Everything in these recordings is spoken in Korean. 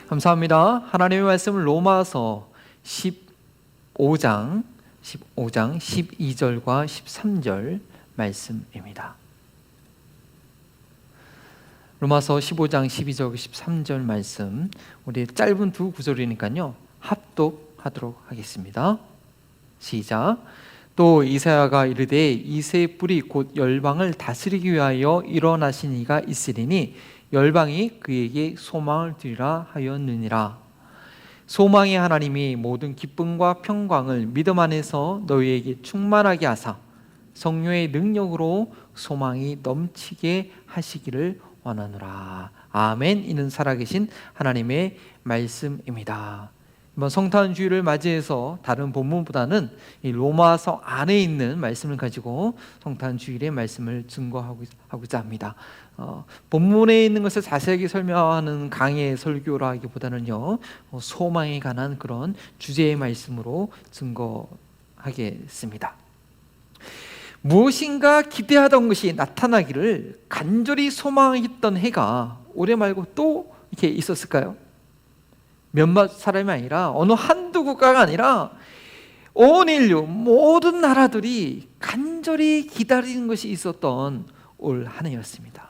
감사합니다. 하나님의 말씀은 로마서 15장 12절과 13절 말씀입니다. 로마서 15장 12절 13절 말씀, 우리 짧은 두 구절이니까요 합독하도록 하겠습니다. 시작. 또 이사야가 이르되 이새의 뿔이 곧 열방을 다스리기 위하여 일어나신 이가 있으리니 열방이 그에게 소망을 드리라 하였느니라. 소망의 하나님이 모든 기쁨과 평강을 믿음 안에서 너희에게 충만하게 하사 성령의 능력으로 소망이 넘치게 하시기를 원하노라. 아멘. 이는 살아계신 하나님의 말씀입니다. 이번 성탄 주일을 맞이해서 다른 본문보다는 이 로마서 안에 있는 말씀을 가지고 성탄 주일의 말씀을 증거하고자 합니다. 본문에 있는 것을 자세하게 설명하는 강의 설교라기보다는요 소망에 관한 그런 주제의 말씀으로 증거하겠습니다. 무엇인가 기대하던 것이 나타나기를 간절히 소망했던 해가 올해 말고 또 이렇게 있었을까요? 몇몇 사람이 아니라 어느 한두 국가가 아니라 온 인류 모든 나라들이 간절히 기다리는 것이 있었던 올 한 해였습니다.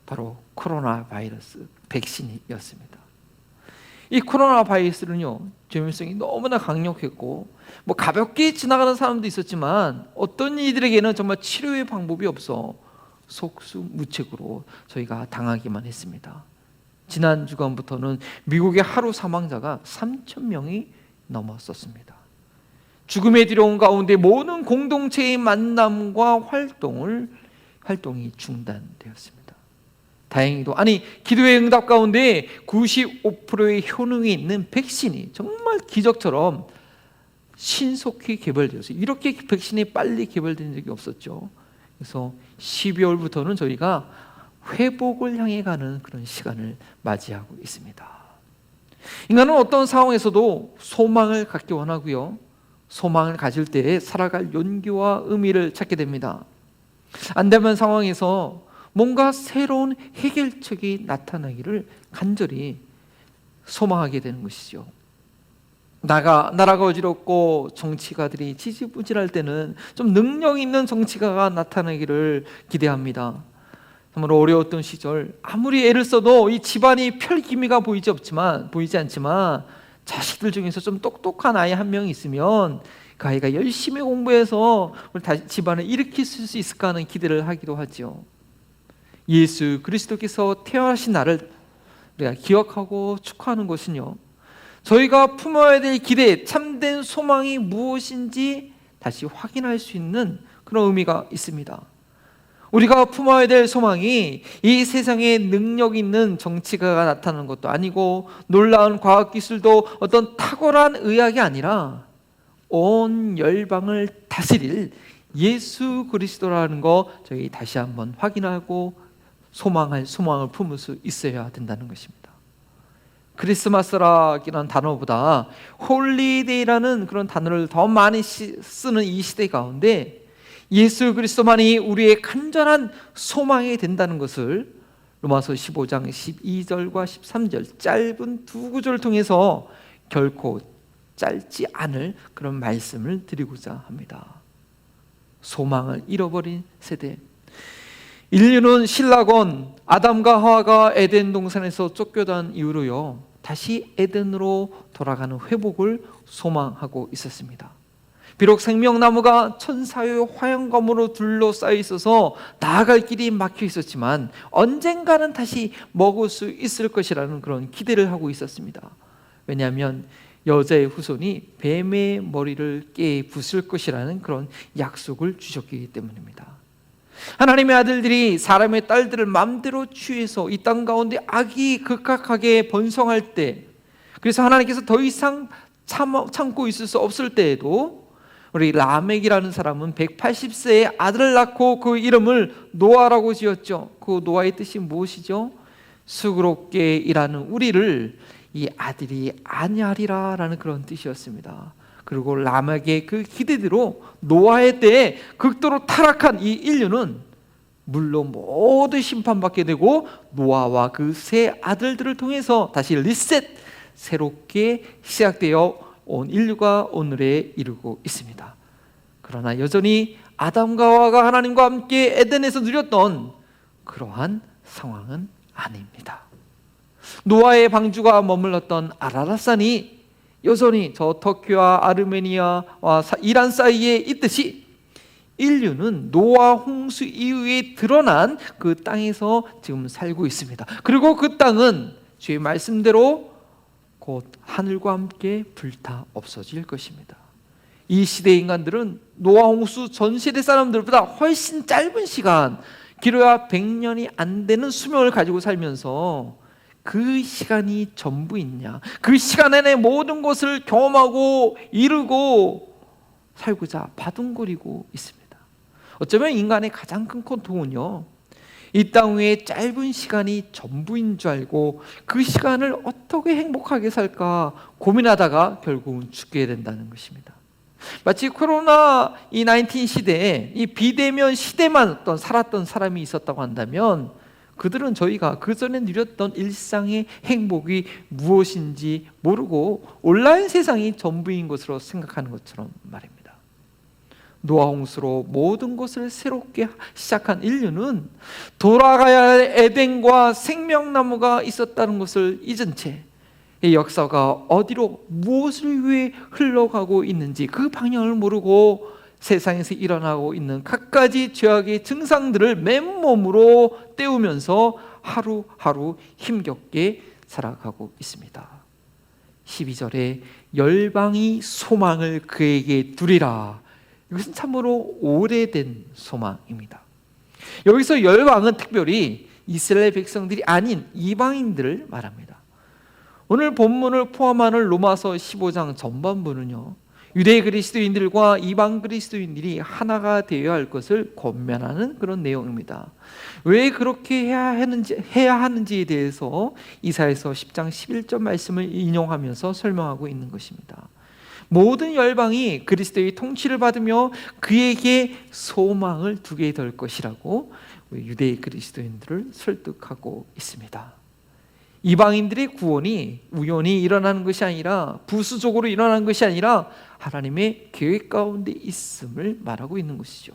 바로 코로나 바이러스 백신이었습니다. 이 코로나 바이러스는요 전염성이 너무나 강력했고 가볍게 지나가는 사람도 있었지만 어떤 이들에게는 정말 치료의 방법이 없어 속수무책으로 저희가 당하기만 했습니다. 지난 주간부터는 미국의 하루 사망자가 3,000명이 넘었었습니다. 죽음에 들어온 가운데 모든 공동체의 만남과 활동이 중단되었습니다. 다행히도 기도의 응답 가운데 95%의 효능이 있는 백신이 정말 기적처럼 신속히 개발되었어요. 이렇게 백신이 빨리 개발된 적이 없었죠. 그래서 12월부터는 저희가 회복을 향해 가는 그런 시간을 맞이하고 있습니다. 인간은 어떤 상황에서도 소망을 갖기 원하고요 소망을 가질 때에 살아갈 용기와 의미를 찾게 됩니다. 안 되는 상황에서 뭔가 새로운 해결책이 나타나기를 간절히 소망하게 되는 것이죠. 나라가 어지럽고 정치가들이 지지부진할 때는 좀 능력 있는 정치가가 나타나기를 기대합니다. 정말 어려웠던 시절 아무리 애를 써도 이 집안이 펼 기미가 보이지 않지만 자식들 중에서 좀 똑똑한 아이 한 명 있으면 그 아이가 열심히 공부해서 다시 집안을 일으킬 수 있을까 하는 기대를 하기도 하죠. 예수 그리스도께서 태어나신 날을 우리가 기억하고 축하하는 것은요 저희가 품어야 될 기대, 참된 소망이 무엇인지 다시 확인할 수 있는 그런 의미가 있습니다. 우리가 품어야 될 소망이 이 세상에 능력 있는 정치가가 나타나는 것도 아니고 놀라운 과학기술도 어떤 탁월한 의학이 아니라 온 열방을 다스릴 예수 그리스도라는 거 저희 다시 한번 확인하고 소망을 품을 수 있어야 된다는 것입니다. 크리스마스라는 단어보다 홀리데이라는 그런 단어를 더 많이 쓰는 이 시대 가운데 예수 그리스도만이 우리의 간절한 소망이 된다는 것을 로마서 15장 12절과 13절 짧은 두 구절을 통해서 결코 짧지 않을 그런 말씀을 드리고자 합니다. 소망을 잃어버린 세대, 인류는 신라건 아담과 하와가 에덴 동산에서 쫓겨난 이후로요 다시 에덴으로 돌아가는 회복을 소망하고 있었습니다. 비록 생명나무가 천사의 화영검으로 둘러싸여 있어서 나아갈 길이 막혀 있었지만 언젠가는 다시 먹을 수 있을 것이라는 그런 기대를 하고 있었습니다. 왜냐하면 여자의 후손이 뱀의 머리를 깨 부술 것이라는 그런 약속을 주셨기 때문입니다. 하나님의 아들들이 사람의 딸들을 마음대로 취해서 이 땅 가운데 악이 극악하게 번성할 때, 그래서 하나님께서 더 이상 참고 있을 수 없을 때에도 우리 라멕이라는 사람은 180세에 아들을 낳고 그 이름을 노아라고 지었죠. 그 노아의 뜻이 무엇이죠? 수고롭게 일하는 우리를 이 아들이 안위하리라 라는 그런 뜻이었습니다. 그리고 라멕의 그 기대대로 노아의 때에 극도로 타락한 이 인류는 물로 모두 심판받게 되고 노아와 그 세 아들들을 통해서 다시 리셋, 새롭게 시작되어 온 인류가 오늘에 이르고 있습니다. 그러나 여전히 아담과 하와가 하나님과 함께 에덴에서 누렸던 그러한 상황은 아닙니다. 노아의 방주가 머물렀던 아라랏산이 여전히 저 터키와 아르메니아와 이란 사이에 있듯이 인류는 노아 홍수 이후에 드러난 그 땅에서 지금 살고 있습니다. 그리고 그 땅은 주의 말씀대로 곧 하늘과 함께 불타 없어질 것입니다. 이 시대의 인간들은 노아 홍수 전 세대 사람들보다 훨씬 짧은 시간, 길어야 100년이 안 되는 수명을 가지고 살면서 그 시간이 전부 있냐, 그 시간 안에 모든 것을 경험하고 이루고 살고자 바둥거리고 있습니다. 어쩌면 인간의 가장 큰 고통은요, 이 땅 위에 짧은 시간이 전부인 줄 알고 그 시간을 어떻게 행복하게 살까 고민하다가 결국은 죽게 된다는 것입니다. 마치 코로나 이 19 시대에 이 비대면 시대만 살았던 사람이 있었다고 한다면 그들은 저희가 그 전에 누렸던 일상의 행복이 무엇인지 모르고 온라인 세상이 전부인 것으로 생각하는 것처럼 말입니다. 노아 홍수로 모든 것을 새롭게 시작한 인류는 돌아가야 할 에덴과 생명나무가 있었다는 것을 잊은 채 이 역사가 어디로 무엇을 위해 흘러가고 있는지 그 방향을 모르고 세상에서 일어나고 있는 갖가지 죄악의 증상들을 맨몸으로 때우면서 하루하루 힘겹게 살아가고 있습니다. 12절에 열방이 소망을 그에게 두리라. 이것은 참으로 오래된 소망입니다. 여기서 열방은 특별히 이스라엘 백성들이 아닌 이방인들을 말합니다. 오늘 본문을 포함하는 로마서 15장 전반부는요, 유대 그리스도인들과 이방 그리스도인들이 하나가 되어야 할 것을 권면하는 그런 내용입니다. 왜 그렇게 해야 하는지에 대해서 이사야서 10장 11절 말씀을 인용하면서 설명하고 있는 것입니다. 모든 열방이 그리스도의 통치를 받으며 그에게 소망을 두게 될 것이라고 유대 그리스도인들을 설득하고 있습니다. 이방인들의 구원이 우연히 일어나는 것이 아니라 부수적으로 일어나는 것이 아니라 하나님의 계획 가운데 있음을 말하고 있는 것이죠.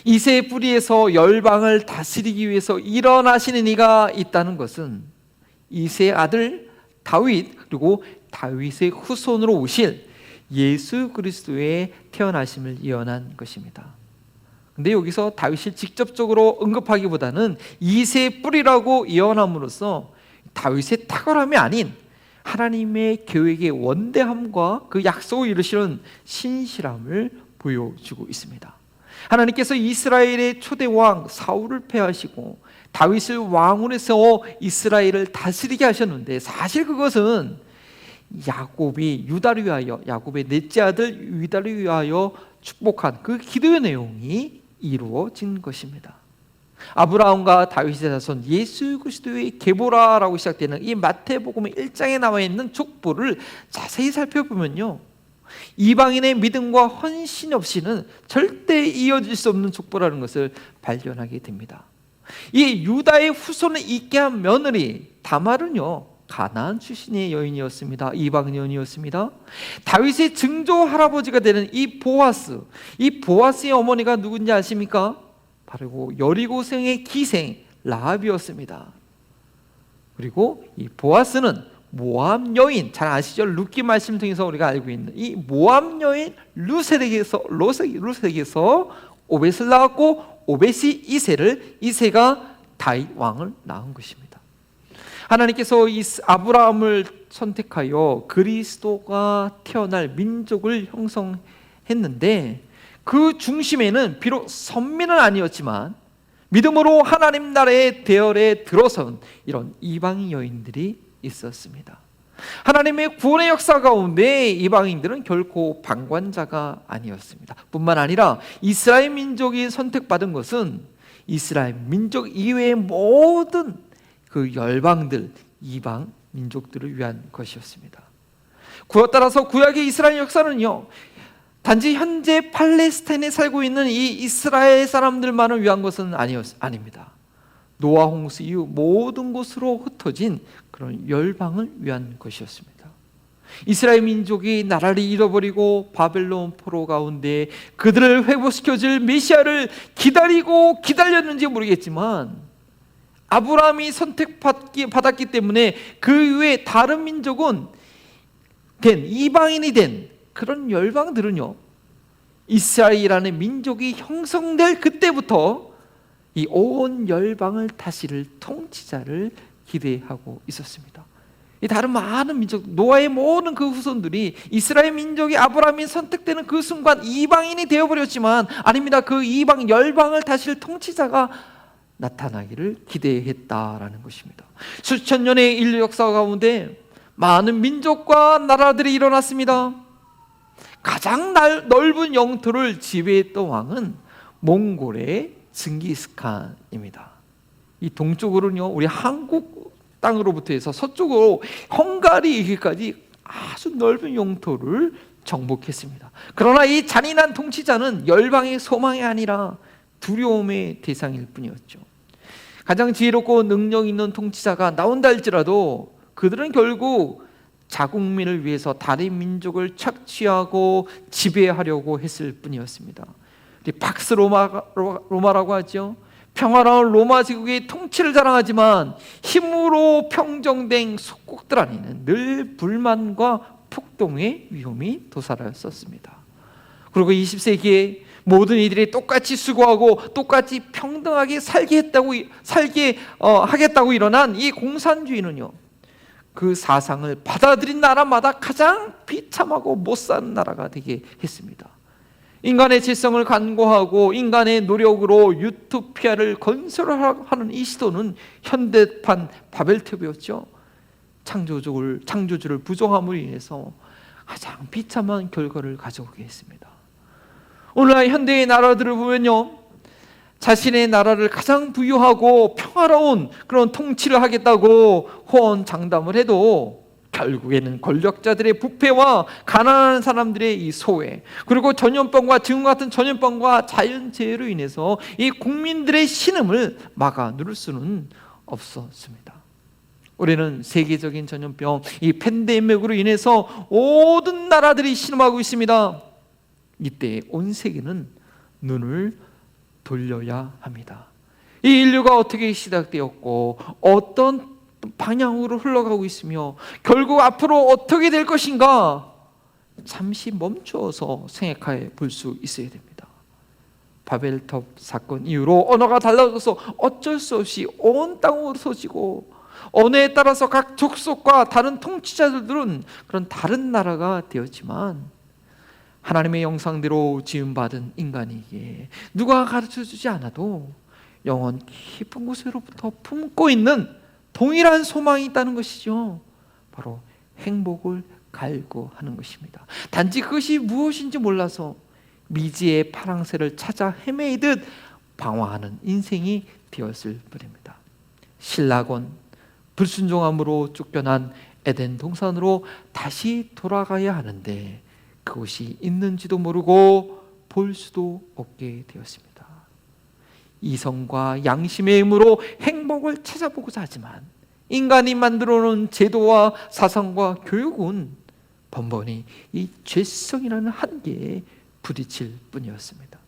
이새의 뿌리에서 열방을 다스리기 위해서 일어나시는 이가 있다는 것은 이새의 아들 다윗, 그리고 다윗의 후손으로 오실 예수 그리스도의 태어나심을 예언한 것입니다. 근데 여기서 다윗을 직접적으로 언급하기보다는 이새의 뿌리라고 예언함으로써 다윗의 탁월함이 아닌 하나님의 계획의 원대함과 그 약속을 이루시는 신실함을 보여주고 있습니다. 하나님께서 이스라엘의 초대 왕 사울을 패하시고 다윗을 왕으로 세워 이스라엘을 다스리게 하셨는데, 사실 그것은 야곱이 유다를 위하여, 야곱의 넷째 아들 유다를 위하여 축복한 그 기도의 내용이 이루어진 것입니다. 아브라함과 다윗의 자손 예수 그리스도의 계보라라고 시작되는 이 마태복음 1장에 나와 있는 족보를 자세히 살펴보면요, 이방인의 믿음과 헌신 없이는 절대 이어질 수 없는 족보라는 것을 발견하게 됩니다. 이 유다의 후손을 잇게 한 며느리 다말은요, 가나안 출신의 여인이었습니다. 이방 여인이었습니다. 다윗의 증조 할아버지가 되는 이 보아스의 어머니가 누군지 아십니까? 바로 여리고성의 기생 라합이었습니다. 그리고 이 보아스는 모압 여인, 잘 아시죠? 룻기 말씀 통해서 우리가 알고 있는 이 모압 여인 루셀에게서 오벳을 낳았고, 오벳이 이새가 다윗 왕을 낳은 것입니다. 하나님께서 이 아브라함을 선택하여 그리스도가 태어날 민족을 형성했는데, 그 중심에는 비록 선민은 아니었지만 믿음으로 하나님 나라의 대열에 들어선 이런 이방 여인들이 있었습니다. 하나님의 구원의 역사 가운데 이방인들은 결코 방관자가 아니었습니다. 뿐만 아니라 이스라엘 민족이 선택받은 것은 이스라엘 민족 이외의 모든 그 열방들, 이방 민족들을 위한 것이었습니다. 따라서 구약의 이스라엘 역사는요, 단지 현재 팔레스타인에 살고 있는 이 이스라엘 사람들만을 위한 것은 아닙니다. 노아 홍수 이후 모든 곳으로 흩어진 그런 열방을 위한 것이었습니다. 이스라엘 민족이 나라를 잃어버리고 바벨론 포로 가운데 그들을 회복시켜줄 메시아를 기다리고 기다렸는지 모르겠지만 아브라함이 선택받았기 때문에 그 이후에 다른 민족은 이방인이 된 그런 열방들은요, 이스라엘이라는 민족이 형성될 그때부터 이 온 열방을 다스릴 통치자를 기대하고 있었습니다. 이 다른 많은 민족, 노아의 모든 그 후손들이 이스라엘 민족이 아브라함이 선택되는 그 순간 이방인이 되어버렸지만 아닙니다. 그 이방 열방을 다스릴 통치자가 나타나기를 기대했다라는 것입니다. 수천 년의 인류 역사 가운데 많은 민족과 나라들이 일어났습니다. 가장 넓은 영토를 지배했던 왕은 몽골의 징기스칸입니다. 이 동쪽으로는요, 우리 한국 땅으로부터 해서 서쪽으로 헝가리까지 아주 넓은 영토를 정복했습니다. 그러나 이 잔인한 통치자는 열방의 소망이 아니라 두려움의 대상일 뿐이었죠. 가장 지혜롭고 능력 있는 통치자가 나온다 할지라도 그들은 결국 자국민을 위해서 다른 민족을 착취하고 지배하려고 했을 뿐이었습니다. 박스 로마라고 하죠. 평화로운 로마 제국의 통치를 자랑하지만 힘으로 평정된 속국들 안에는 늘 불만과 폭동의 위험이 도사라였었습니다. 그리고 20세기에 모든 이들이 똑같이 수고하고 똑같이 평등하게 하겠다고 일어난 이 공산주의는요, 그 사상을 받아들인 나라마다 가장 비참하고 못 사는 나라가 되게 했습니다. 인간의 질성을 간과하고 인간의 노력으로 유토피아를 건설하는 이 시도는 현대판 바벨탑이었죠. 창조주를 부정함으로 인해서 가장 비참한 결과를 가져오게 했습니다. 오늘날 현대의 나라들을 보면요, 자신의 나라를 가장 부유하고 평화로운 그런 통치를 하겠다고 호언장담을 해도 결국에는 권력자들의 부패와 가난한 사람들의 이 소외, 그리고 전염병과 지금 같은 전염병과 자연재해로 인해서 이 국민들의 신음을 막아 누를 수는 없었습니다. 올해는 세계적인 전염병, 이 팬데믹으로 인해서 모든 나라들이 신음하고 있습니다. 이때 온 세계는 눈을 돌려야 합니다. 이 인류가 어떻게 시작되었고 어떤 방향으로 흘러가고 있으며 결국 앞으로 어떻게 될 것인가 잠시 멈추어서 생각해 볼 수 있어야 됩니다. 바벨탑 사건 이후로 언어가 달라져서 어쩔 수 없이 온 땅으로 쏟아지고 언어에 따라서 각 족속과 다른 통치자들은 그런 다른 나라가 되었지만 하나님의 형상대로 지음받은 인간에게 누가 가르쳐주지 않아도 영원 깊은 곳으로부터 품고 있는 동일한 소망이 있다는 것이죠. 바로 행복을 갈구하는 것입니다. 단지 그것이 무엇인지 몰라서 미지의 파랑새를 찾아 헤매이듯 방황하는 인생이 되었을 뿐입니다. 신라곤 불순종함으로 쫓겨난 에덴 동산으로 다시 돌아가야 하는데 그곳이 있는지도 모르고 볼 수도 없게 되었습니다. 이성과 양심의 힘으로 행복을 찾아보고자 하지만 인간이 만들어놓은 제도와 사상과 교육은 번번이 이 죄성이라는 한계에 부딪힐 뿐이었습니다.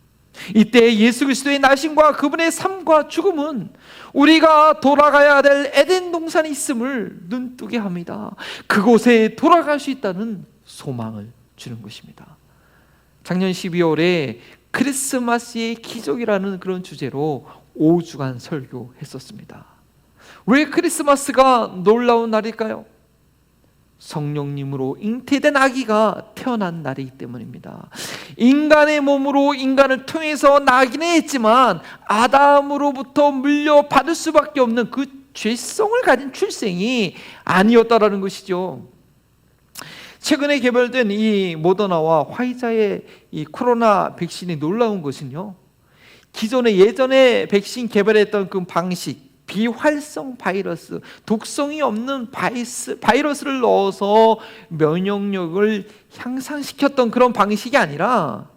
이때 예수 그리스도의 나심과 그분의 삶과 죽음은 우리가 돌아가야 될 에덴 동산이 있음을 눈뜨게 합니다. 그곳에 돌아갈 수 있다는 소망을 주는 것입니다. 작년 12월에 크리스마스의 기적이라는 그런 주제로 5주간 설교했었습니다. 왜 크리스마스가 놀라운 날일까요? 성령님으로 잉태된 아기가 태어난 날이기 때문입니다. 인간의 몸으로 인간을 통해서 나기는 했지만 아담으로부터 물려받을 수밖에 없는 그 죄성을 가진 출생이 아니었다라는 것이죠. 최근에 개발된 이 모더나와 화이자의 이 코로나 백신이 놀라운 것은요, 기존에 예전에 백신 개발했던 그 방식, 비활성 바이러스, 독성이 없는 바이러스를 넣어서 면역력을 향상시켰던 그런 방식이 아니라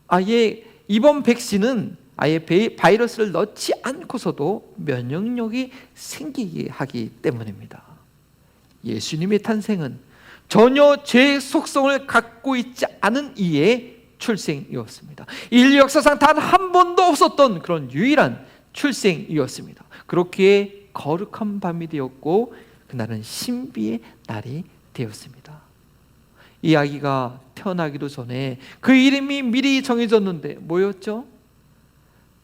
아예 이번 백신은 아예 바이러스를 넣지 않고서도 면역력이 생기게 하기 때문입니다. 예수님의 탄생은 전혀 죄의 속성을 갖고 있지 않은 이의 출생이었습니다. 인류 역사상 단 한 번도 없었던 그런 유일한 출생이었습니다. 그렇기에 거룩한 밤이 되었고 그날은 신비의 날이 되었습니다. 이 아기가 태어나기도 전에 그 이름이 미리 정해졌는데 뭐였죠?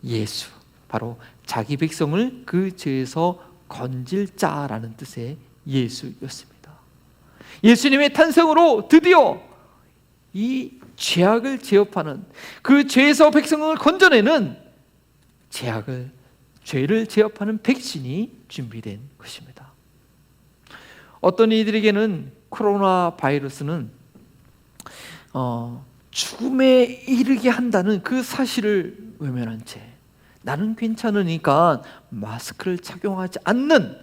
예수, 바로 자기 백성을 그 죄에서 건질 자라는 뜻의 예수였습니다. 예수님의 탄생으로 드디어 이 죄악을 제압하는, 그 죄에서 백성을 건져내는 죄를 제압하는 백신이 준비된 것입니다. 어떤 이들에게는 코로나 바이러스는 죽음에 이르게 한다는 그 사실을 외면한 채 나는 괜찮으니까 마스크를 착용하지 않는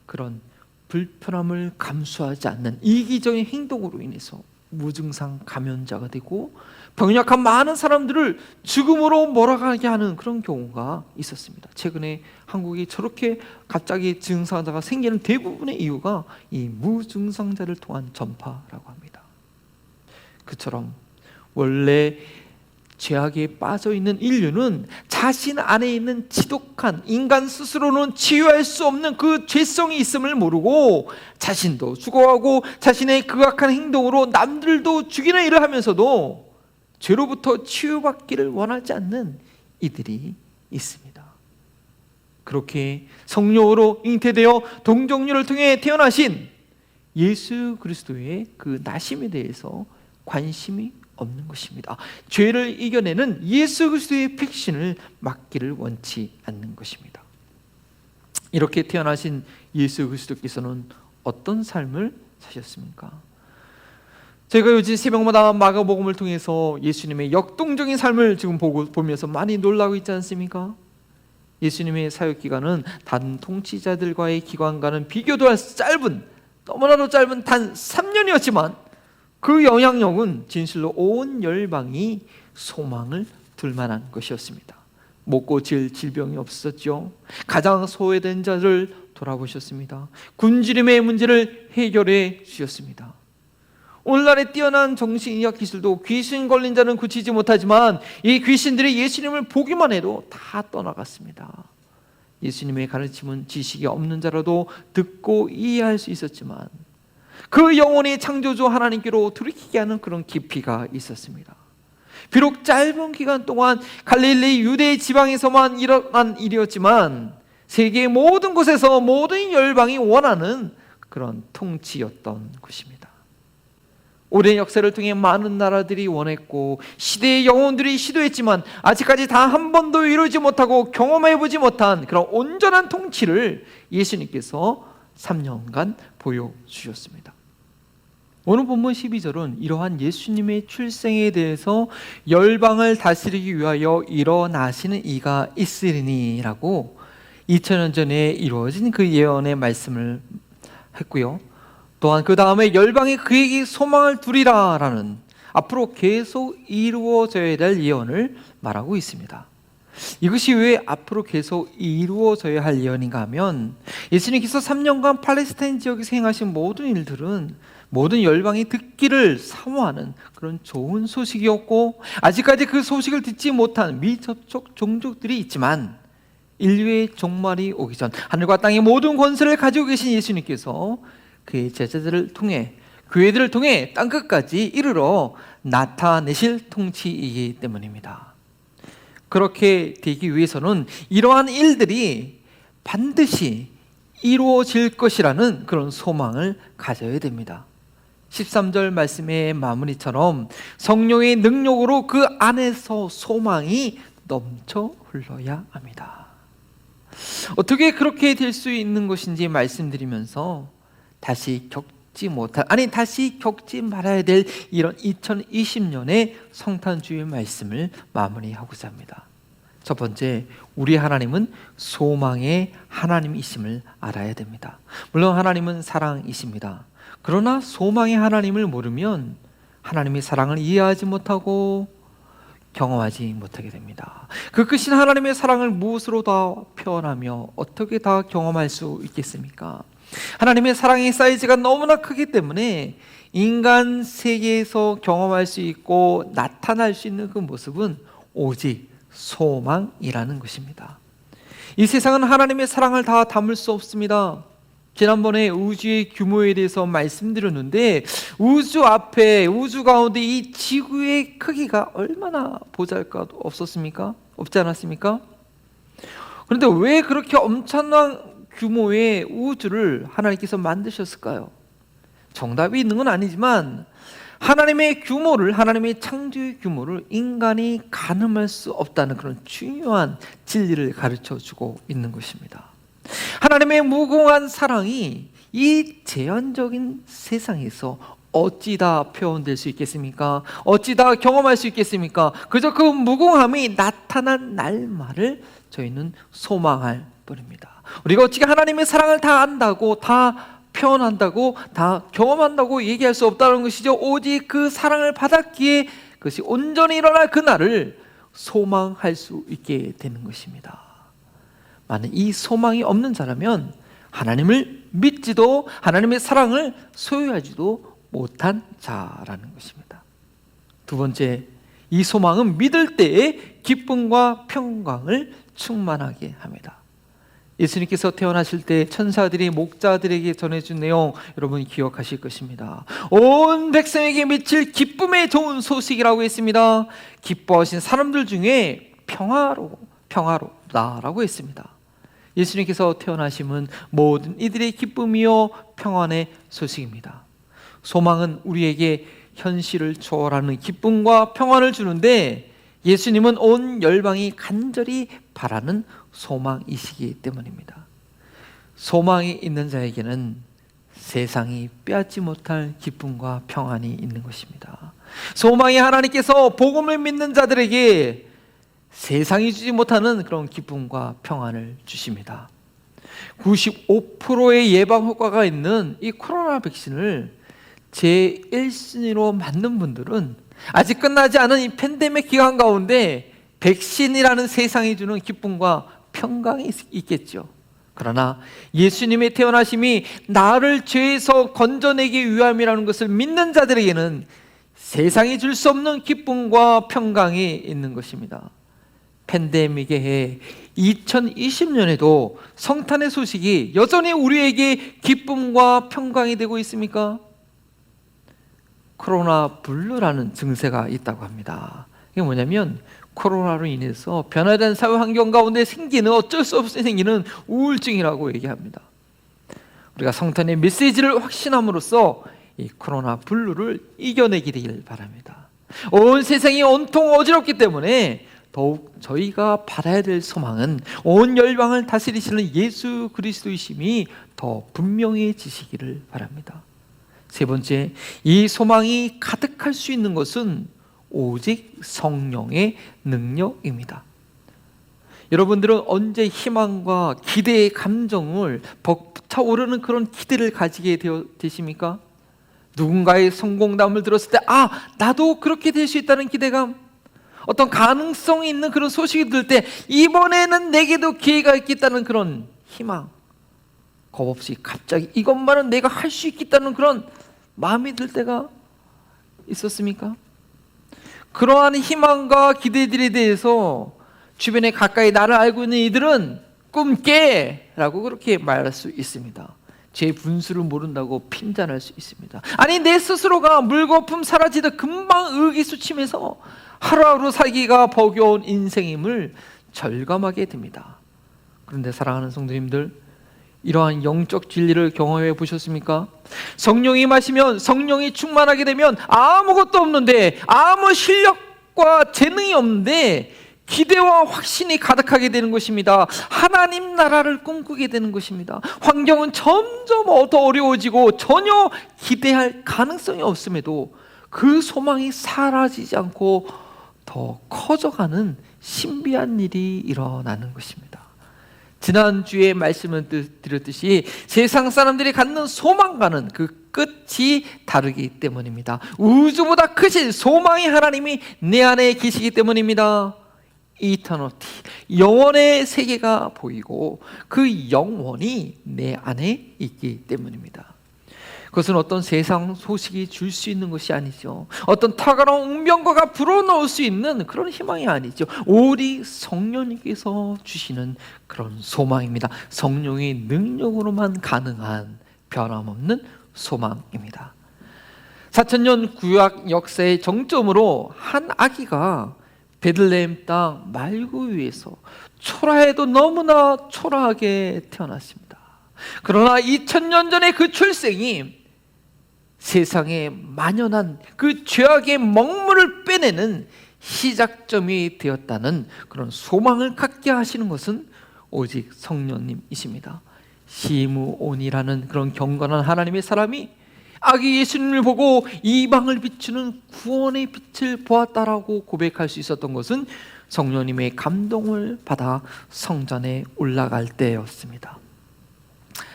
그런 불편함을 감수하지 않는 이기적인 행동으로 인해서 무증상 감염자가 되고 병약한 많은 사람들을 죽음으로 몰아가게 하는 그런 경우가 있었습니다. 최근에 한국이 저렇게 갑자기 증상자가 생기는 대부분의 이유가 이 무증상자를 통한 전파라고 합니다. 그처럼 원래 죄악에 빠져있는 인류는 자신 안에 있는 지독한, 인간 스스로는 치유할 수 없는 그 죄성이 있음을 모르고 자신도 죽어가고 자신의 극악한 행동으로 남들도 죽이는 일을 하면서도 죄로부터 치유받기를 원하지 않는 이들이 있습니다. 그렇게 성령으로 잉태되어 동정녀를 통해 태어나신 예수 그리스도의 그 나심에 대해서 관심이 없는 것입니다. 죄를 이겨내는 예수 그리스도의 백신을 맞기를 원치 않는 것입니다. 이렇게 태어나신 예수 그리스도께서는 어떤 삶을 사셨습니까? 제가 요즘 새벽마다 마가복음을 통해서 예수님의 역동적인 삶을 지금 보면서 많이 놀라고 있지 않습니까? 예수님의 사역 기간은 다른 통치자들과의 기간과는 비교도 할 수 짧은, 너무나도 짧은 단 3년이었지만 그 영향력은 진실로 온 열방이 소망을 둘 만한 것이었습니다. 못 고칠 질병이 없었죠. 가장 소외된 자를 돌아보셨습니다. 굶주림의 문제를 해결해 주셨습니다. 오늘날의 뛰어난 정신의학 기술도 귀신 걸린 자는 고치지 못하지만 이 귀신들이 예수님을 보기만 해도 다 떠나갔습니다. 예수님의 가르침은 지식이 없는 자라도 듣고 이해할 수 있었지만 그 영혼이 창조주 하나님께로 돌이키게 하는 그런 깊이가 있었습니다. 비록 짧은 기간 동안 갈릴리 유대 지방에서만 일어난 일이었지만 세계의 모든 곳에서 모든 열방이 원하는 그런 통치였던 것입니다. 오랜 역사를 통해 많은 나라들이 원했고 시대의 영혼들이 시도했지만 아직까지 다 한 번도 이루지 못하고 경험해보지 못한 그런 온전한 통치를 예수님께서 3년간 보여주셨습니다. 오늘 본문 12절은 이러한 예수님의 출생에 대해서 열방을 다스리기 위하여 일어나시는 이가 있으리니 라고 2000년 전에 이루어진 그 예언의 말씀을 했고요. 또한 그 다음에 열방이 그에게 소망을 두리라 라는 앞으로 계속 이루어져야 될 예언을 말하고 있습니다. 이것이 왜 앞으로 계속 이루어져야 할 예언인가 하면 예수님께서 3년간 팔레스타인 지역에서 행하신 모든 일들은 모든 열방이 듣기를 사모하는 그런 좋은 소식이었고 아직까지 그 소식을 듣지 못한 미접촉 종족들이 있지만 인류의 종말이 오기 전 하늘과 땅의 모든 권세를 가지고 계신 예수님께서 그의 제자들을 통해 교회들을 통해 땅끝까지 이르러 나타내실 통치이기 때문입니다. 그렇게 되기 위해서는 이러한 일들이 반드시 이루어질 것이라는 그런 소망을 가져야 됩니다. 13절 말씀의 마무리처럼 성령의 능력으로 그 안에서 소망이 넘쳐 흘러야 합니다. 어떻게 그렇게 될 수 있는 것인지 말씀드리면서 다시 겪지 말아야 될 이런 2020년의 성탄주의 말씀을 마무리하고자 합니다. 첫 번째, 우리 하나님은 소망의 하나님이심을 알아야 됩니다. 물론 하나님은 사랑이십니다. 그러나 소망의 하나님을 모르면 하나님의 사랑을 이해하지 못하고 경험하지 못하게 됩니다. 그 크신 하나님의 사랑을 무엇으로 다 표현하며 어떻게 다 경험할 수 있겠습니까? 하나님의 사랑의 사이즈가 너무나 크기 때문에 인간 세계에서 경험할 수 있고 나타날 수 있는 그 모습은 오직 소망이라는 것입니다. 이 세상은 하나님의 사랑을 다 담을 수 없습니다. 지난번에 우주의 규모에 대해서 말씀드렸는데, 우주 앞에, 우주 가운데 이 지구의 크기가 얼마나 보잘것 없었습니까? 없지 않았습니까? 그런데 왜 그렇게 엄청난 규모의 우주를 하나님께서 만드셨을까요? 정답이 있는 건 아니지만 하나님의 규모를, 하나님의 창조의 규모를 인간이 가늠할 수 없다는 그런 중요한 진리를 가르쳐주고 있는 것입니다. 하나님의 무궁한 사랑이 이 제한적인 세상에서 어찌 다 표현될 수 있겠습니까? 어찌 다 경험할 수 있겠습니까? 그저 그 무궁함이 나타난 날만을 저희는 소망할 뿐입니다. 우리가 어찌 하나님의 사랑을 다 안다고, 다 표현한다고, 다 경험한다고 얘기할 수 없다는 것이죠. 오직 그 사랑을 받았기에 그것이 온전히 일어날 그날을 소망할 수 있게 되는 것입니다. 만약 이 소망이 없는 자라면 하나님을 믿지도 하나님의 사랑을 소유하지도 못한 자라는 것입니다. 두 번째, 이 소망은 믿을 때에 기쁨과 평강을 충만하게 합니다. 예수님께서 태어나실 때 천사들이 목자들에게 전해준 내용 여러분 기억하실 것입니다. 온 백성에게 미칠 기쁨의 좋은 소식이라고 했습니다. 기뻐하신 사람들 중에 평화롭다라고 했습니다. 예수님께서 태어나심은 모든 이들의 기쁨이요 평안의 소식입니다. 소망은 우리에게 현실을 초월하는 기쁨과 평안을 주는데, 예수님은 온 열방이 간절히 바라는 소망이시기 때문입니다. 소망이 있는 자에게는 세상이 빼앗지 못할 기쁨과 평안이 있는 것입니다. 소망이 하나님께서 복음을 믿는 자들에게 세상이 주지 못하는 그런 기쁨과 평안을 주십니다. 95%의 예방 효과가 있는 이 코로나 백신을 제1순위로 맞는 분들은 아직 끝나지 않은 이 팬데믹 기간 가운데 백신이라는 세상이 주는 기쁨과 평강이 있겠죠. 그러나 예수님의 태어나심이 나를 죄에서 건져내기 위함이라는 것을 믿는 자들에게는 세상이 줄 수 없는 기쁨과 평강이 있는 것입니다. 팬데믹의 해 2020년에도 성탄의 소식이 여전히 우리에게 기쁨과 평강이 되고 있습니까? 코로나 블루라는 증세가 있다고 합니다. 이게 뭐냐면 코로나로 인해서 변화된 사회 환경 가운데 생기는, 어쩔 수 없이 생기는 우울증이라고 얘기합니다. 우리가 성탄의 메시지를 확신함으로써 이 코로나 블루를 이겨내게 되길 바랍니다. 온 세상이 온통 어지럽기 때문에 더욱 저희가 바라야 될 소망은 온 열방을 다스리시는 예수 그리스도이심이 더 분명해지시기를 바랍니다. 세 번째, 이 소망이 가득할 수 있는 것은 오직 성령의 능력입니다. 여러분들은 언제 희망과 기대의 감정을 벅차오르는 그런 기대를 가지게 되십니까? 누군가의 성공담을 들었을 때 나도 그렇게 될 수 있다는 기대감, 어떤 가능성이 있는 그런 소식이 들을 때 이번에는 내게도 기회가 있겠다는 그런 희망, 겁 없이 갑자기 이것만은 내가 할 수 있겠다는 그런 마음이 들 때가 있었습니까? 그러한 희망과 기대들에 대해서 주변에 가까이 나를 알고 있는 이들은 꿈 깨! 라고 그렇게 말할 수 있습니다. 제 분수를 모른다고 핀잔할 수 있습니다. 아니, 내 스스로가 물거품 사라지듯 금방 의기소침해서 하루하루 살기가 버거운 인생임을 절감하게 됩니다. 그런데 사랑하는 성도님들, 이러한 영적 진리를 경험해 보셨습니까? 성령이 마시면, 성령이 충만하게 되면 아무것도 없는데, 아무 실력과 재능이 없는데 기대와 확신이 가득하게 되는 것입니다. 하나님 나라를 꿈꾸게 되는 것입니다. 환경은 점점 더 어려워지고 전혀 기대할 가능성이 없음에도 그 소망이 사라지지 않고 더 커져가는 신비한 일이 일어나는 것입니다. 지난주에 말씀을 드렸듯이 세상 사람들이 갖는 소망과는 그 끝이 다르기 때문입니다. 우주보다 크신 소망의 하나님이 내 안에 계시기 때문입니다. 이터너티, 영원의 세계가 보이고 그 영원이 내 안에 있기 때문입니다. 그것은 어떤 세상 소식이 줄 수 있는 것이 아니죠. 어떤 탁월한 운명과가 불어넣을 수 있는 그런 희망이 아니죠. 오직 성령님께서 주시는 그런 소망입니다. 성령의 능력으로만 가능한 변함없는 소망입니다. 4000년 구약 역사의 정점으로 한 아기가 베들레헴 땅 말구 위에서 초라해도 너무나 초라하게 태어났습니다. 그러나 2000년 전의 그 출생이 세상에 만연한 그 죄악의 먹물을 빼내는 시작점이 되었다는 그런 소망을 갖게 하시는 것은 오직 성령님이십니다. 시므온이라는 그런 경건한 하나님의 사람이 아기 예수님을 보고 이방을 비추는 구원의 빛을 보았다라고 고백할 수 있었던 것은 성령님의 감동을 받아 성전에 올라갈 때였습니다.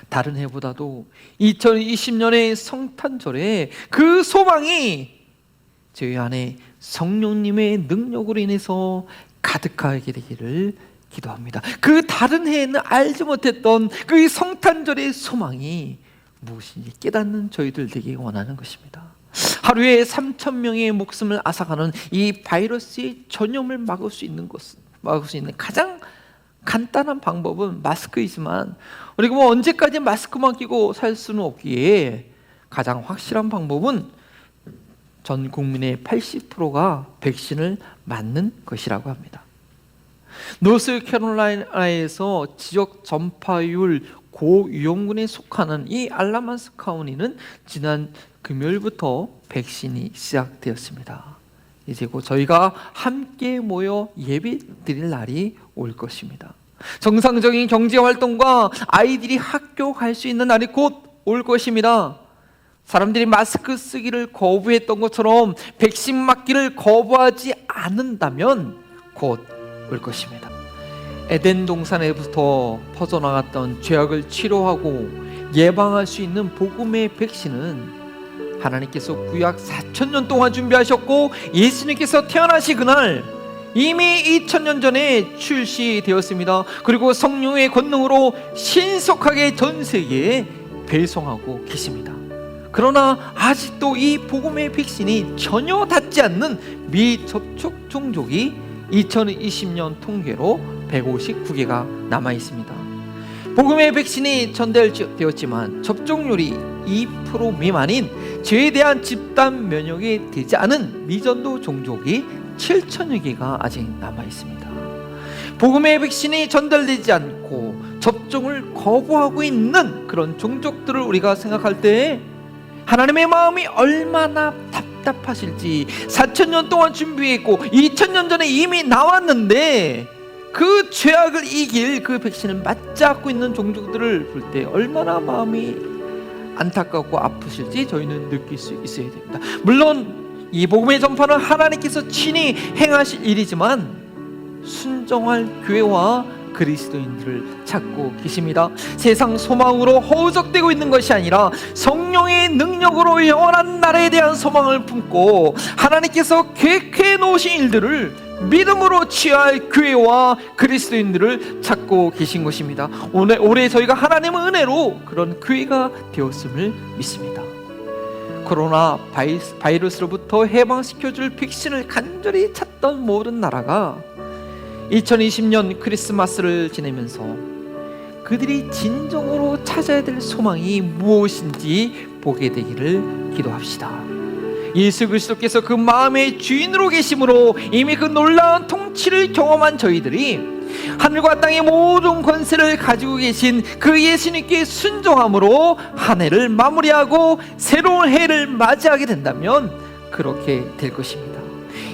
다른 해보다도 2020년의 성탄절에 그 소망이 저희 안에 성령님의 능력으로 인해서 가득하게 되기를 기도합니다. 그 다른 해에는 알지 못했던 그 성탄절의 소망이 무엇인지 깨닫는 저희들 되기 원하는 것입니다. 하루에 3,000명의 목숨을 앗아가는 이 바이러스의 전염을 막을 수 있는 가장 간단한 방법은 마스크이지만 우리가 언제까지 마스크만 끼고 살 수는 없기에 가장 확실한 방법은 전 국민의 80%가 백신을 맞는 것이라고 합니다. 노스캐롤라이나에서 지역 전파율 고위험군에 속하는 이 알라만스 카운티는 지난 금요일부터 백신이 시작되었습니다. 이제 곧 저희가 함께 모여 예배 드릴 날이 올 것입니다. 정상적인 경제활동과 아이들이 학교 갈 수 있는 날이 곧 올 것입니다. 사람들이 마스크 쓰기를 거부했던 것처럼 백신 맞기를 거부하지 않는다면 곧 올 것입니다. 에덴 동산에부터 퍼져나갔던 죄악을 치료하고 예방할 수 있는 복음의 백신은 하나님께서 구약 4000년 동안 준비하셨고 예수님께서 태어나시 그날 이미 2000년 전에 출시되었습니다. 그리고 성령의 권능으로 신속하게 전 세계에 배송하고 계십니다. 그러나 아직도 이 복음의 백신이 전혀 닿지 않는 미접촉 종족이 2020년 통계로 159개가 남아 있습니다. 복음의 백신이 전달되었지만 접종률이 2% 미만인 죄에 대한 집단 면역이 되지 않은 미전도 종족이 7천여 개가 아직 남아 있습니다. 복음의 백신이 전달되지 않고 접종을 거부하고 있는 그런 종족들을 우리가 생각할 때 하나님의 마음이 얼마나 답답하실지 4000년 동안 준비했고 2000년 전에 이미 나왔는데 그 죄악을 이길 그 백신을 맞잡고 있는 종족들을 볼 때 얼마나 마음이 안타깝고 아프실지 저희는 느낄 수 있어야 됩니다. 물론 이 복음의 전파는 하나님께서 친히 행하실 일이지만 순종할 교회와 그리스도인들을 찾고 계십니다. 세상 소망으로 허우적대고 있는 것이 아니라 성령의 능력으로 영원한 나라에 대한 소망을 품고 하나님께서 계획해 놓으신 일들을 믿음으로 취할 교회와 그리스도인들을 찾고 계신 것입니다. 올해 저희가 하나님의 은혜로 그런 교회가 되었음을 믿습니다. 코로나 바이러스로부터 해방시켜줄 백신을 간절히 찾던 모든 나라가 2020년 크리스마스를 지내면서 그들이 진정으로 찾아야 될 소망이 무엇인지 보게 되기를 기도합시다. 예수 그리스도께서 그 마음의 주인으로 계심으로 이미 그 놀라운 통치를 경험한 저희들이 하늘과 땅의 모든 권세를 가지고 계신 그 예수님께 순종함으로 한 해를 마무리하고 새로운 해를 맞이하게 된다면 그렇게 될 것입니다.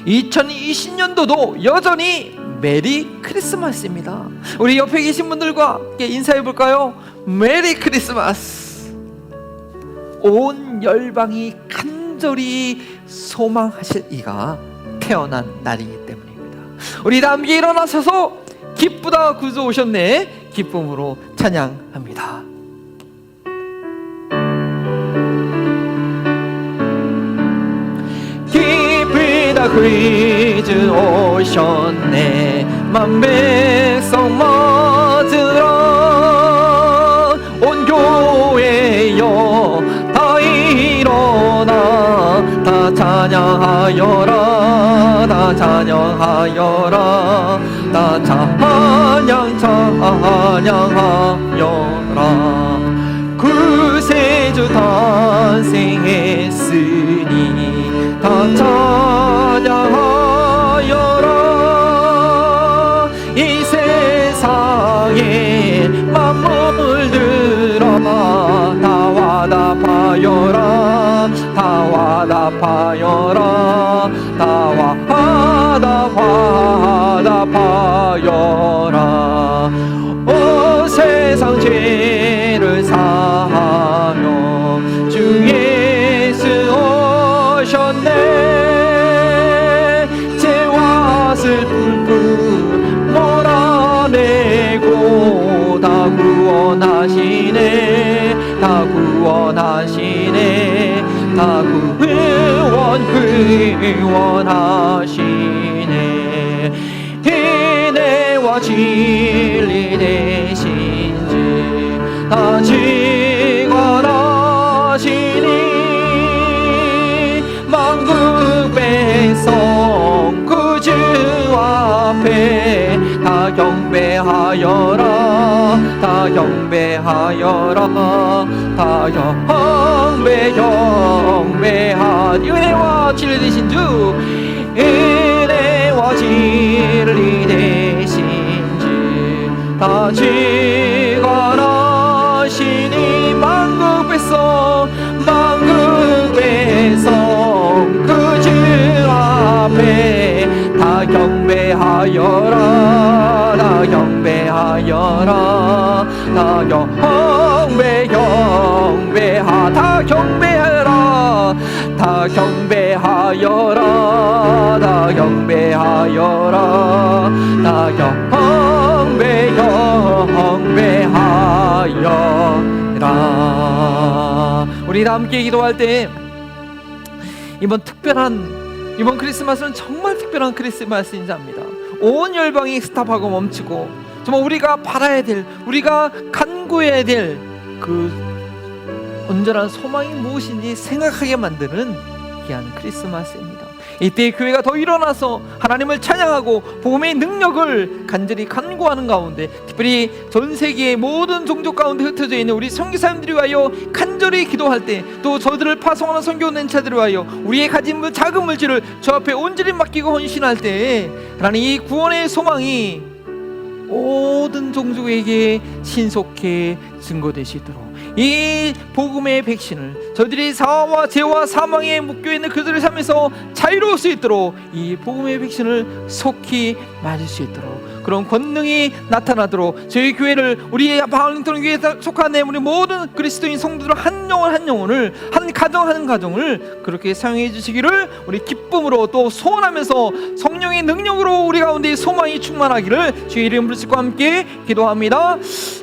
2020년도도 여전히 메리 크리스마스입니다. 우리 옆에 계신 분들과 함께 인사해 볼까요? 메리 크리스마스. 온 열방이 간절히 소망하실 이가 태어난 날이기 때문입니다. 우리 다 함께 일어나셔서 기쁘다 구주 오셨네 기쁨으로 찬양합니다. 기쁘다 구주 오셨네 만백성 맞으라 온 교회여 다 일어나 다 찬양하여라 다 찬양하여라 다 찬양하여라 구세주 탄생했으니 다 찬양하여라 이 세상에 만물들아 다 화답하여라 다 화답하여라 다 화답하여라 온 세상 죄를 사하며 주 예수 오셨네 죄와 슬픔 몰아내고 다 구원하시네 다 구원하시네 다 구원하시네 은혜와 진리 되신 주 다 직관하시니 만국 백성 구주 앞에 다 경배하여라 다 경배하여라 다 경배하니 은혜와 진리 되신 주 은혜와 진리 되신 주 다 직관하시니 만국 백성 그 주 앞에 다 경배하여라 다 경배하여라 다 경배하여라 다 경배하여라 다 경배하여라 다 경배하여라 우리 다 함께 기도할 때 이번 크리스마스는 정말 특별한 크리스마스인지 압니다. 온 열방이 스탑하고 멈추고 정말 우리가 바라야 될 우리가 간구해야 될 그 온전한 소망이 무엇인지 생각하게 만드는 귀한 크리스마스입니다. 이때 교회가 더 일어나서 하나님을 찬양하고 복음의 능력을 간절히 간구하는 가운데 특별히 전 세계의 모든 종족 가운데 흩어져 있는 우리 선교사님들이 위하여 간절히 기도할 때 또 저들을 파송하는 선교연차들을 위하여 우리의 가진 작은 물질을 저 앞에 온전히 맡기고 헌신할 때 하나님 이 구원의 소망이 모든 종족에게 신속히 증거되시도록 이 복음의 백신을 저들이 사화와 죄와 사망에 묶여있는 그들의 삶에서 자유로울 수 있도록 이 복음의 백신을 속히 맞을 수 있도록 그런 권능이 나타나도록 저희 교회를 우리 바울링턴 교회에 속한 우리 모든 그리스도인 성도들 한 영혼 한 영혼을 한 가정 한 가정을 그렇게 사용해 주시기를 우리 기쁨으로 또 소원하면서 성령의 능력으로 우리 가운데 소망이 충만하기를 주의 이름으로 짓고 함께 기도합니다.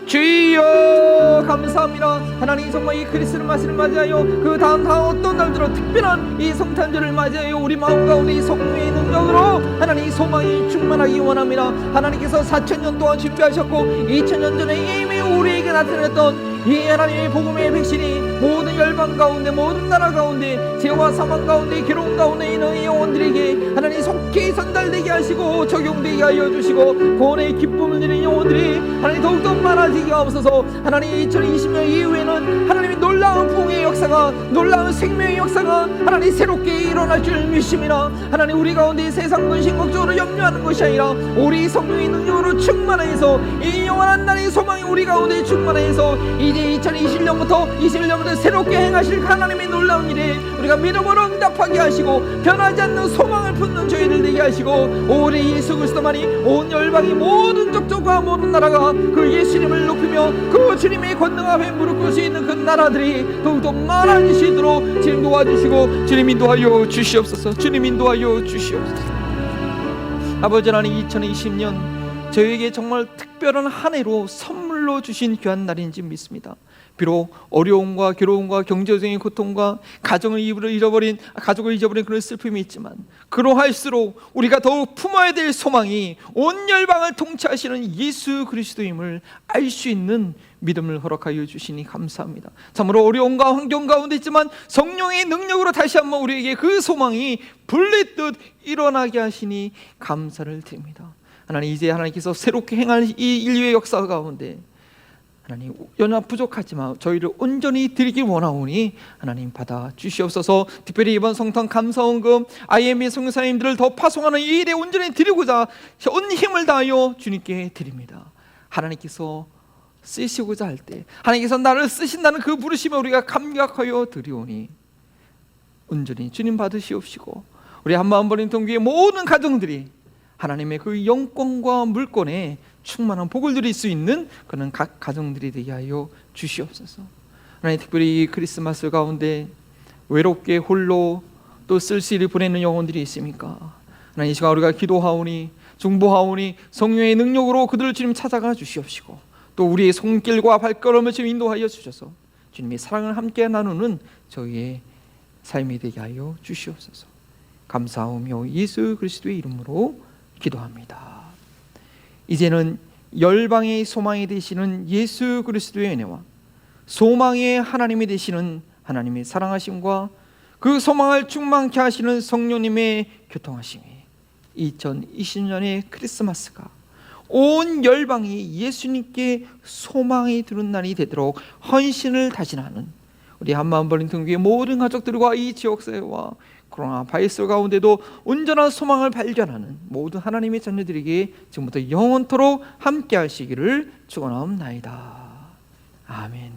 주여 감사합니다. 하나님 정말 이 크리스마스를 맞이하여 그 다음 어떤 날들로 특별한 이 성탄절을 맞이하여 우리 마음 가운데 이 성령의 능력으로 하나님 소망이 충만하기 원합니다. 하나님께서 4,000년 동안 준비하셨고 2,000년 전에 이미 우리에게 나타냈던 이 하나님의 복음의 백신이 모든 열방 가운데 모든 나라 가운데 죄와 사망 가운데 괴로움 가운데 있는 이 영혼들에게 하나님 속히 전달되게 하시고 적용되게 하여 주시고 구원의 기쁨을 누리는 영혼들이 하나님 더욱더 많아지게 하옵소서. 하나님 2020년 이후에는 하나님의 놀라운 부흥의 역사가 놀라운 생명의 역사가 하나님 새롭게 일어날 줄 믿습니다. 하나님 우리 가운데 세상 근심걱정으로 염려하는 것이 아니라 우리 성령의 능력으로 충만해서 이 영원한 날의 소망이 우리 가운데 충만해서 이제 2021년부터 새롭게 행하실 하나님의 놀라운 일에 우리가 믿음으로 응답하게 하시고 변하지 않는 소망을 품는 저희를 되게 하시고 오래 예수 그리스도만이 온 열방이 모든 족족과 모든 나라가 그 예수님을 높이며 그 주님의 권능 앞에 무릎 꿇을 수 있는 그 나라들이 더욱더 많아지시도록 주님 도와주시고 주님 인도하여 주시옵소서. 주님 인도하여 주시옵소서. 아버지 하나님, 2020년 저희에게 정말 특별한 한 해로 선물로 주신 귀한 날인지 믿습니다. 비록 어려움과 괴로움과 경제적인 고통과 가족을 잃어버린 그런 슬픔이 있지만, 그러할수록 우리가 더욱 품어야 될 소망이 온 열방을 통치하시는 예수 그리스도임을 알 수 있는 믿음을 허락하여 주시니 감사합니다. 참으로 어려움과 환경 가운데 있지만 성령의 능력으로 다시 한번 우리에게 그 소망이 불리듯 일어나게 하시니 감사를 드립니다. 하나님, 이제 하나님께서 새롭게 행할 이 인류의 역사 가운데 하나님, 연합 부족하지만 저희를 온전히 드리길 원하오니 하나님 받아 주시옵소서. 특별히 이번 성탄 감사원금 IM의 성사님들을 더 파송하는 이 일에 온전히 드리고자 온 힘을 다하여 주님께 드립니다. 하나님께서 쓰시고자 할 때, 하나님께서 나를 쓰신다는 그 부르심에 우리가 감격하여 드리오니 온전히 주님 받으시옵시고, 우리 한마음 버린 동교의 모든 가정들이 하나님의 그 영권과 물권에 충만한 복을 누릴 수 있는 그런 각 가정들이 되게 하여 주시옵소서. 하나님, 특별히 이 크리스마스 가운데 외롭게 홀로 또 쓸쓸히 보내는 영혼들이 있습니까? 하나님, 이 시간 우리가 기도하오니, 중보하오니 성령의 능력으로 그들을 주님 찾아가 주시옵시고, 또 우리의 손길과 발걸음을 주님 인도하여 주셔서 주님의 사랑을 함께 나누는 저희의 삶이 되게 하여 주시옵소서. 감사하며 예수 그리스도의 이름으로 기도합니다. 이제는 열방의 소망이 되시는 예수 그리스도의 은혜와 소망의 하나님이 되시는 하나님의 사랑하심과 그 소망을 충만케 하시는 성령님의 교통하심이 2020년의 크리스마스가 온 열방이 예수님께 소망이 두는 날이 되도록 헌신을 다진하는 우리 한마음 버린 등교의 모든 가족들과 이 지역사회와 코로나 바이러스 가운데도 온전한 소망을 발견하는 모든 하나님의 자녀들에게 지금부터 영원토록 함께 하시기를 축원하옵나이다. 아멘.